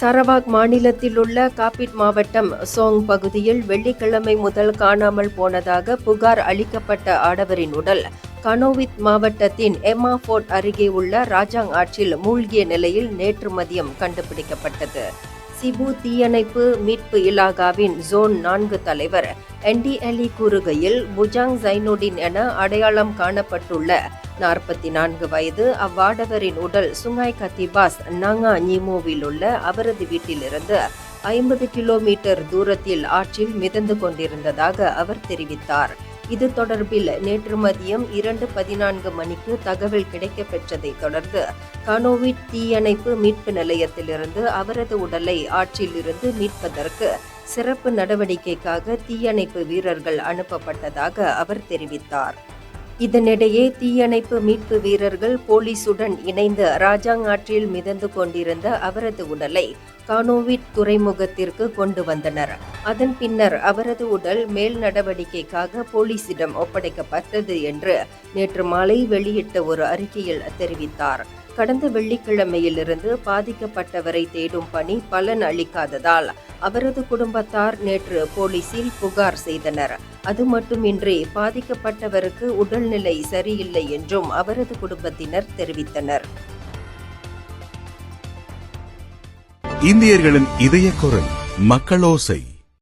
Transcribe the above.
Sarawak மாநிலத்தில் உள்ள copied மாவட்டம் சோங் பகுதியில் வெள்ளிக்கிழமை முதல் காணாமல் போனதாக புகார் அளிக்கப்பட்ட ஆடவரின் உடல் கனோவித் மாவட்டத்தின் எம்மா ஃபோர்ட் அருகே உள்ள ராஜாங் ஆற்றில் மூழ்கிய நிலையில் நேற்று மதியம் கண்டுபிடிக்கப்பட்டது. சிபு தீயணைப்பு மீட்பு இலாகாவின் ஜோன் 4 தலைவர் என்டி அலி கூறுகையில், புஜாங் ஜைனுடின் என அடையாளம் காணப்பட்டுள்ள 44 வயது அவ்வாடவரின் உடல் சுங்காய் கத்திபாஸ் நாங்கா நிமோவில் உள்ள அவரது வீட்டிலிருந்து 50 கிலோமீட்டர் தூரத்தில் ஆற்றில் மிதந்து கொண்டிருந்ததாக அவர் தெரிவித்தார். இது தொடர்பில் நேற்று மதியம் 2:14 மணிக்கு தகவல் கிடைக்கப்பெற்றதை தொடர்ந்து கனோவிட் தீயணைப்பு மீட்பு நிலையத்திலிருந்து அவரது உடலை ஆற்றில் இருந்து மீட்பதற்கு சிறப்பு நடவடிக்கைக்காக தீயணைப்பு வீரர்கள் அனுப்பப்பட்டதாக அவர் தெரிவித்தார். இதனிடையே தீயணைப்பு மீட்பு வீரர்கள் போலீசுடன் இணைந்து ராஜாங் ஆற்றில் மிதந்து கொண்டிருந்த அவரது உடலை கனோவிட் துறைமுகத்திற்கு கொண்டு வந்தனர். அதன் பின்னர் அவரது உடல் மேல் நடவடிக்கைக்காக போலீசிடம் ஒப்படைக்கப்பட்டது என்று நேற்று மாலை வெளியிட்ட ஒரு அறிக்கையில் தெரிவித்தார். கடந்த வெள்ளிக்கிழமையிலிருந்து பாதிக்கப்பட்டவரை தேடும் பணி பலன் அளிக்காததால் அவரது குடும்பத்தார் நேற்று போலீசில் புகார் செய்தனர். அது மட்டுமின்றி பாதிக்கப்பட்டவருக்கு உடல்நிலை சரியில்லை என்றும் அவரது குடும்பத்தினர் தெரிவித்தனர். இந்தியர்களின் இதய குரல் மக்களோசை.